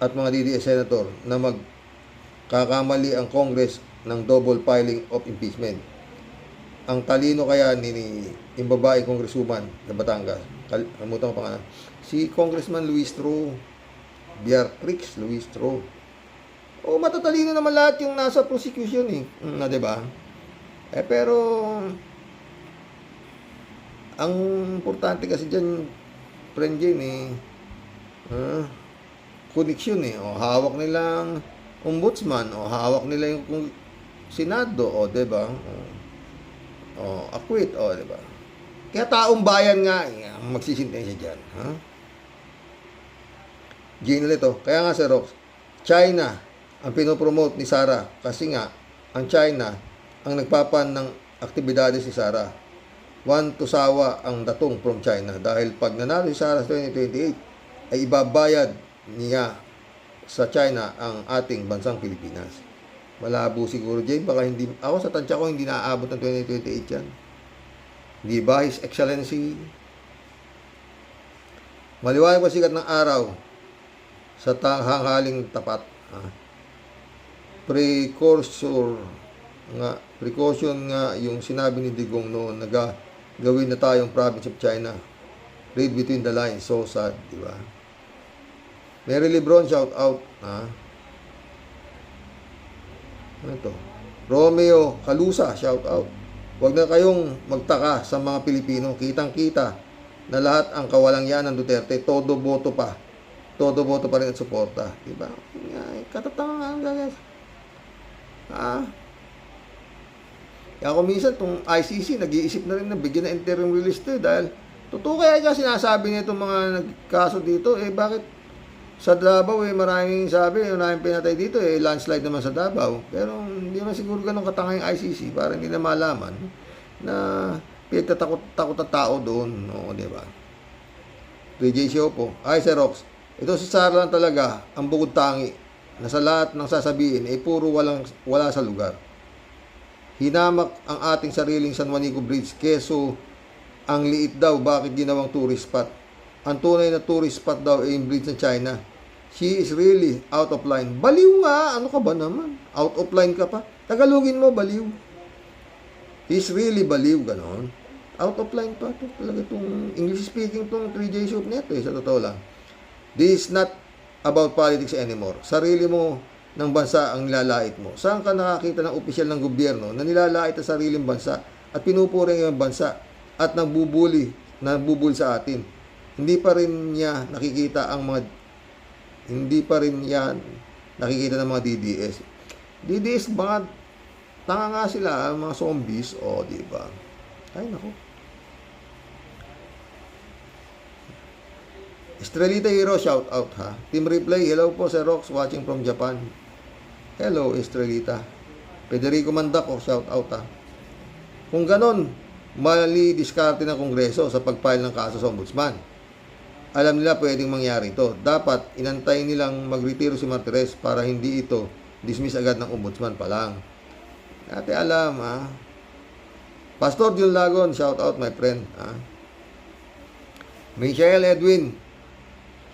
at mga DDS senator na magkakamali ang Congress ng double filing of impeachment. Ang talino kaya ni yung babae congresswoman na Batangas, kamutan ko pa nga, si Congressman Luis Tro, Beatrix Luis Tro. Matatalino naman lahat yung nasa prosecution diba? Pero ang importante kasi dyan, friend Jane, koneksyon hawak nilang ombudsman, hawak nila yung Senado, diba? Acquit, diba? Kaya taong bayan nga ang magsisintensya dyan, Gino nito. Kaya nga, Sir Rox, China ang pinopromote ni Sara kasi nga, ang China ang nagpapan ng aktibidades ni Sara. One to sawa ang datong from China dahil pag nanalo si Sara sa 2028 ay ibabayad niya sa China ang ating bansang Pilipinas. Malabo siguro, Jay. Baka hindi, ako sa tansya ko hindi naaabot ng 2028 yan. Di ba, His Excellency? Maliwanag pa sikat ng araw sa hanghaling tapat. Precaution nga yung sinabi ni Digong noon na gawin na tayong province of China. Read between the lines. So sad, di ba? Mary Lebron, shout out. Ano to? Romeo Calusa, shout out. Huwag na kayong magtaka sa mga Pilipino. Kitang-kita na lahat ang kawalang-yan ng Duterte. Todo boto pa. Todo boto pa rin at suporta. Diba? Katatangan guys. Kaya ako minsan, itong ICC, nag-iisip na rin na bigyan na interim release to dahil totoo kaya niya sinasabi niya itong mga nagkaso dito, bakit sa Davao maraming sabi, maraming pinatay dito, landslide naman sa Davao. Pero hindi naman siguro ganun katanga yung ICC para hindi na malaman na pinagtatakot na tao doon. Oo, di ba? PJ Siopo. Ay, Sir Rox, ito si Sara lang talaga ang bukod tangi na sa lahat ng sasabihin puro wala sa lugar. Hinamak ang ating sariling San Juanico Bridge, keso ang liit daw, bakit ginawang tourist spot? Ang tunay na tourist spot daw ay yung bridge ng China. She is really out of line. Baliw nga! Ano ka ba naman? Out of line ka pa? Tagalogin mo, baliw. He's really baliw, ganon. Out of line pa. Ito talaga itong English speaking itong 3J Soup neto sa totoo lang. This is not about politics anymore. Sarili mo ng bansa ang nilalait mo. Saan ka nakakita ng opisyal ng gobyerno na nilalait ang sariling bansa at pinupuri ang bansa at nagbubuli sa atin? Hindi pa rin nakikita ng mga DDS. DDS, mga tanga nga sila, mga zombies, di ba? Ay, nako. Estrelita Hero, shout out ha. Team Replay, hello po Sir Rox, watching from Japan. Hello, Estrelita. Federico Mandaco, shout out ha. Kung ganon, mali diskarte ng Kongreso sa pag-file ng kaso sa Ombudsman. Alam nila pwedeng mangyari ito. Dapat inantay nilang magretiro si Martires para hindi ito dismiss agad ng Ombudsman pa lang. Ate alam ha. Pastor Jun Lagon, shout out my friend ha. Michael Edwin,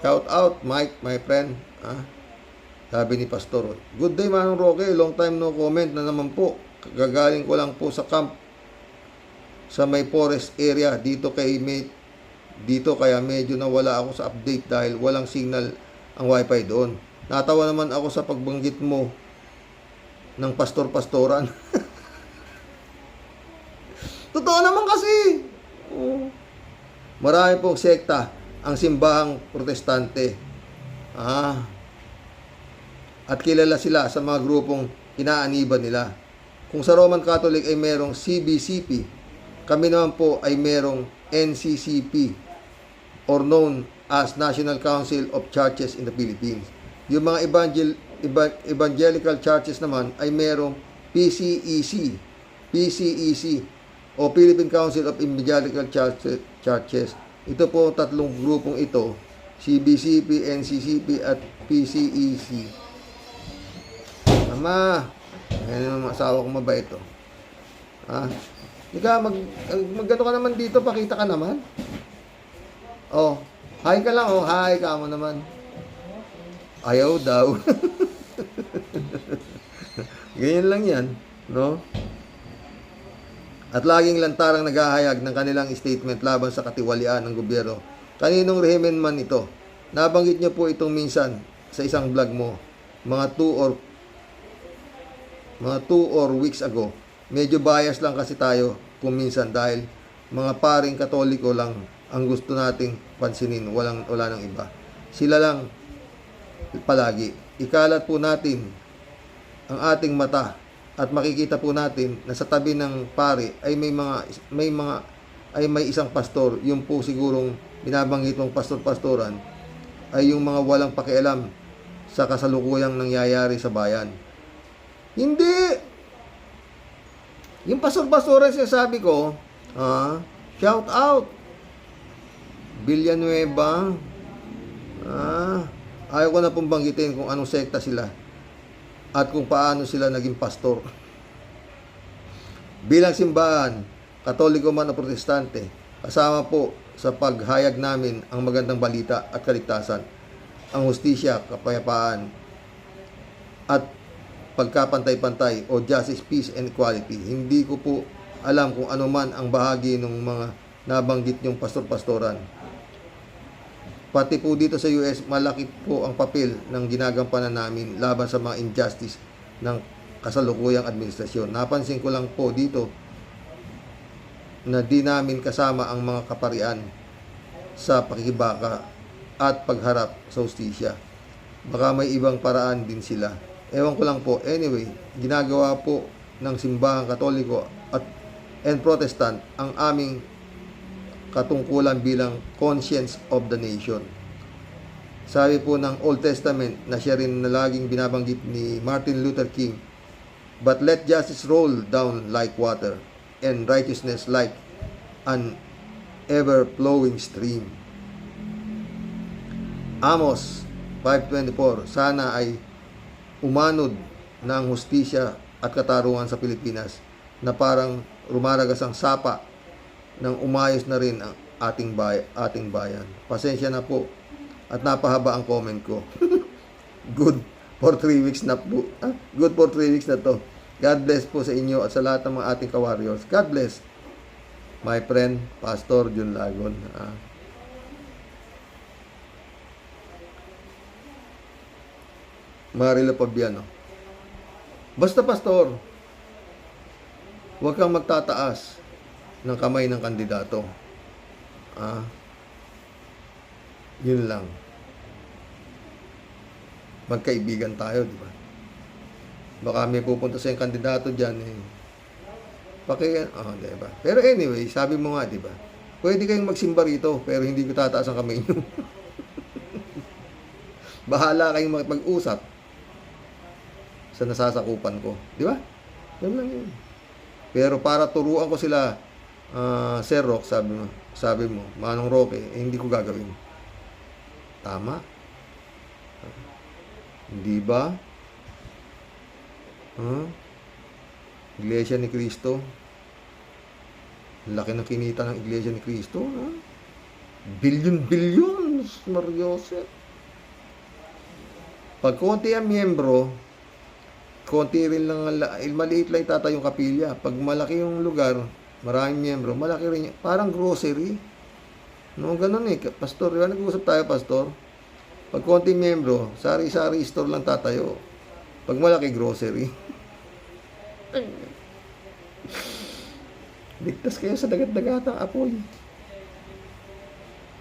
shout out Mike, my friend ha. Sabi ni Pastor, good day Manong Roque, long time no comment na naman po. Gagaling ko lang po sa camp sa may forest area dito kaya medyo nawala ako sa update dahil walang signal ang wifi doon. Natawa naman ako sa pagbanggit mo ng pastor-pastoran. Totoo naman kasi. Marami pong sekta ang simbahang protestante. At kilala sila sa mga grupong inaaniban nila. Kung sa Roman Catholic ay merong CBCP, kami naman po ay merong NCCP or known as National Council of Churches in the Philippines. Yung mga evangelical churches naman ay merong PCEC o Philippine Council of Evangelical Churches. Ito po tatlong grupong ito, CBCP, NCCP at PCEC. Ama, ayan ang asawa kong mabait to. Ika, magano ka naman dito, pakita ka naman. Hi ka lang, hi ka mo naman. Ayaw daw. Ganyan lang yan, no? At laging lantarang naghahayag ng kanilang statement laban sa katiwalian ng gobyerno. Kaninong rehimen man ito? Nabanggit niyo po itong minsan sa isang vlog mo, mga 2 or weeks ago. Medyo bias lang kasi tayo kung minsan dahil mga paring Katoliko lang ang gusto nating pansinin, wala nang iba. Sila lang palagi. Ikalat po natin ang ating mata at makikita po natin na sa tabi ng pare ay may isang pastor, yung po sigurong binabanggit mong pastor-pastoran ay yung mga walang pakialam sa kasalukuyang nangyayari sa bayan. Hindi! Yung pastor-pastoran sinasabi ko, shout out! Villanueva, ayaw ko na pong banggitin kung anong sekta sila at kung paano sila naging pastor. Bilang simbahan, Katoliko man o Protestante, kasama po sa paghayag namin ang magandang balita at kaligtasan, ang hustisya, kapayapaan, at pagkapantay-pantay o justice, peace, and equality. Hindi ko po alam kung ano man ang bahagi ng mga nabanggit niyong pastor-pastoran. Pati po dito sa US, malaki po ang papel ng ginagampanan namin laban sa mga injustice ng kasalukuyang administrasyon. Napansin ko lang po dito na di namin kasama ang mga kaparian sa pakikibaka at pagharap sa hustisya. Baka may ibang paraan din sila. Ewan ko lang po. Anyway, ginagawa po ng simbahang Katoliko and Protestant ang aming katungkulan bilang conscience of the nation. Sabi po ng Old Testament na siya rin na laging binabanggit ni Martin Luther King, "But let justice roll down like water and righteousness like an ever-flowing stream." Amos 5:24, sana ay umanod na ang hustisya at katarungan sa Pilipinas na parang rumaragas ang sapa nang umayos na rin ang ating bayan. Pasensya na po at napahaba ang comment ko. Good for 3 weeks na po. Good for 3 weeks na to. God bless po sa inyo at sa lahat ng mga ating ka-warriors. God bless. My friend, Pastor Jun Lagon. Marilo Pabiano. Basta, Pastor, huwag kang magtataas ng kamay ng kandidato. Yun lang. Magkaibigan tayo, di ba? Baka may pupunta sa yung kandidato dyan, di ba? Pero anyway, sabi mo nga, di ba? Pwede kayong magsimba rito, pero hindi ko tataas ang kamay nyo. Bahala kayong mag-usap sa nasasakupan ko. Di ba? Yan lang yun. Pero para turuan ko sila, Sir Rock, sabi mo, Manong Roque, hindi ko gagawin. Tama? Hindi ba? Iglesia ni Cristo. Laki ng kinita ng Iglesia ni Cristo. Billion, Mariose. Pag konti ang miyembro, konti rin lang, maliit lang itata yung kapilya. Pag malaki yung lugar, maraming miyembro, malaki rin. Parang grocery. No, ganun Pastor, diba nag-uusap tayo, Pastor? Pag konti miyembro, sari-sari store lang tatayo. Pag malaki, grocery. Ligtas kayo sa dagat-dagatang apoy.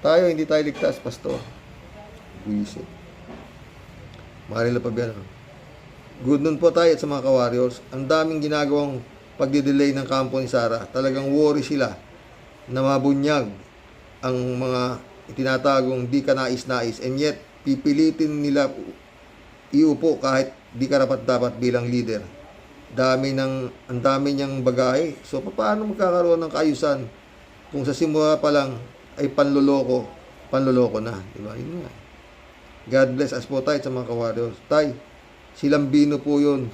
Tayo, hindi tayo ligtas, Pastor. Buisit. Marilo Pabiano. Good nun po tayo at sa mga ka-warriors. Ang daming ginagawang pagdidelay ng kampo ni Sara. Talagang worry sila na mabunyag ang mga itinatagong di ka nais-nais, and yet pipilitin nila iupo kahit di karapat-dapat bilang leader. Ang dami niyang bagahe. So paano magkakaroon ng kaayusan kung sa simula pa lang ay panloloko na, di ba? Yun nga. God bless us po tayo sa mga ka-warriors. Tay, si Lambino po yun.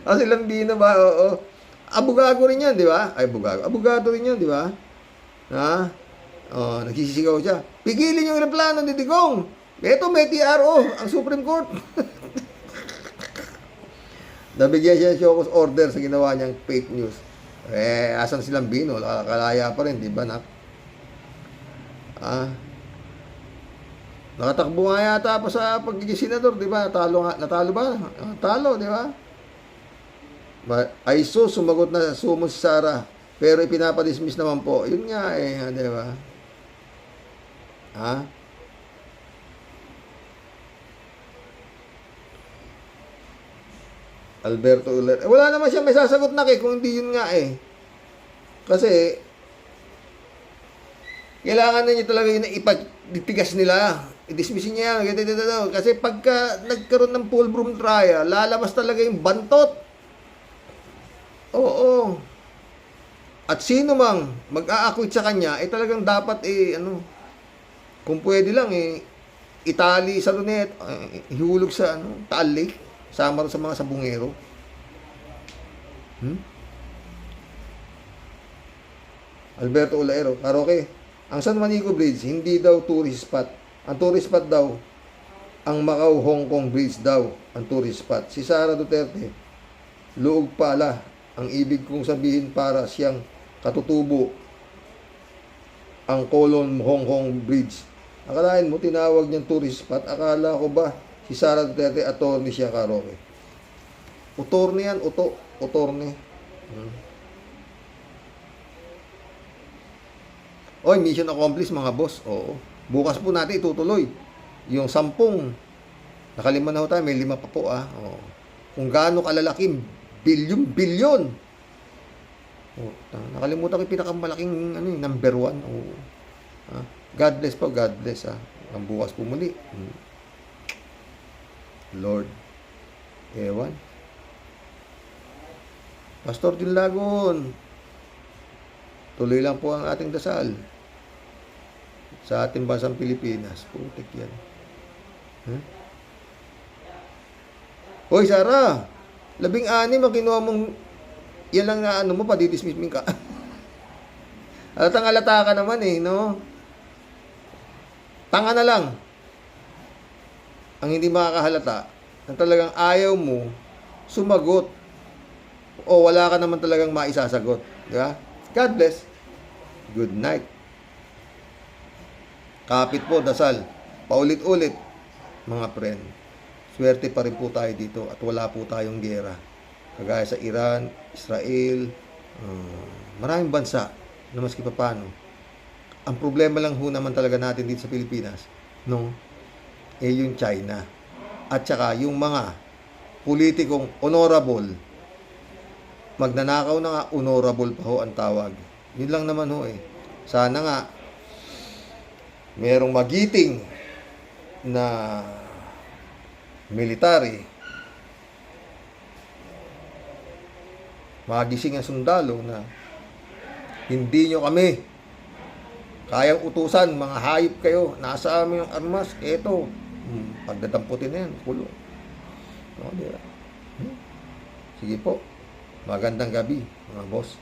Si Lambino ba? Oo. Abogado rin yan, di ba? Abogado rin yan, di ba? Nagsisigaw siya. Pigilin yung replano ni Digong. Ito may TRO, ang Supreme Court. Nabigyan siya Shokus order sa ginawa niyang fake news. Asan si Lambino? Kalaya pa rin, di ba, nak? Nakatakbo nga yata pa sa pagiging senador, di ba? Natalo ba? Talo, di ba? Ay sumagot na sumo si Sara, pero ipinapadismiss naman po. Yun nga di ba? Alberto Uller. Wala naman siya may sasagot na kung hindi yun nga Kasi kailangan na niya talaga yun ditigas nila. I-dismissin niya yan. Ganito. Kasi pagka nagkaroon ng Fulbright trial, lalabas talaga yung bantot. Oo. At sino mang mag-a-acquit sa kanya, talagang dapat, kung pwede lang, itali sa lunet, ihulog sa, Taal Lake, sama rin sa mga sabungero. Alberto Olaero, Karoke, ang San Juanico Bridge, hindi daw tourist spot. Ang tourist spot daw, ang Macau Hong Kong Bridge daw, ang tourist spot. Si Sara Duterte, luog pala, ang ibig kong sabihin para siyang katutubo, ang Colon Hong Kong Bridge. Akalain mo, tinawag niyang tourist spot. Akala ko ba, si Sara Duterte, attorney siya, Karoke. Attorney yan, attorney. Oy, mission accomplished mga boss. Oo. Bukas po natin itutuloy. Yung 10, nakaliman na ho tayo, may 5 pa po Oo. Kung gaano kalalaking bilyon. Nakalimutan ko yung pinakamalaking number 1. God bless po, God bless Ang bukas po muli. Lord. Ewan. Pastor Jun Lagon. Tuloy lang po ang ating dasal sa ating bansang Pilipinas. Putik yan. Hoy, Sara! 16 ang kinuha mong yan lang na mo, padidismiss ka. Alata ka naman no? Tanga na lang. Ang hindi makakahalata na talagang ayaw mo sumagot o wala ka naman talagang maisasagot. Diba? God bless. Good night. Kapit po, dasal. Paulit-ulit, mga friend. Swerte pa rin po tayo dito at wala po tayong gera. Kagaya sa Iran, Israel, maraming bansa na maski pa paano. Ang problema lang ho naman talaga natin dito sa Pilipinas, yung China. At saka yung mga politikong honorable, magnanakaw na nga, honorable pa ho ang tawag. Yun lang naman ho Sana nga, merong magiting na military, magising ang sundalo na hindi nyo kami kayang utusan, mga hayop kayo, nasa amin yung armas, eto, pagdadamputin na yan, kulong. Diba? Sige po, magandang gabi, mga boss.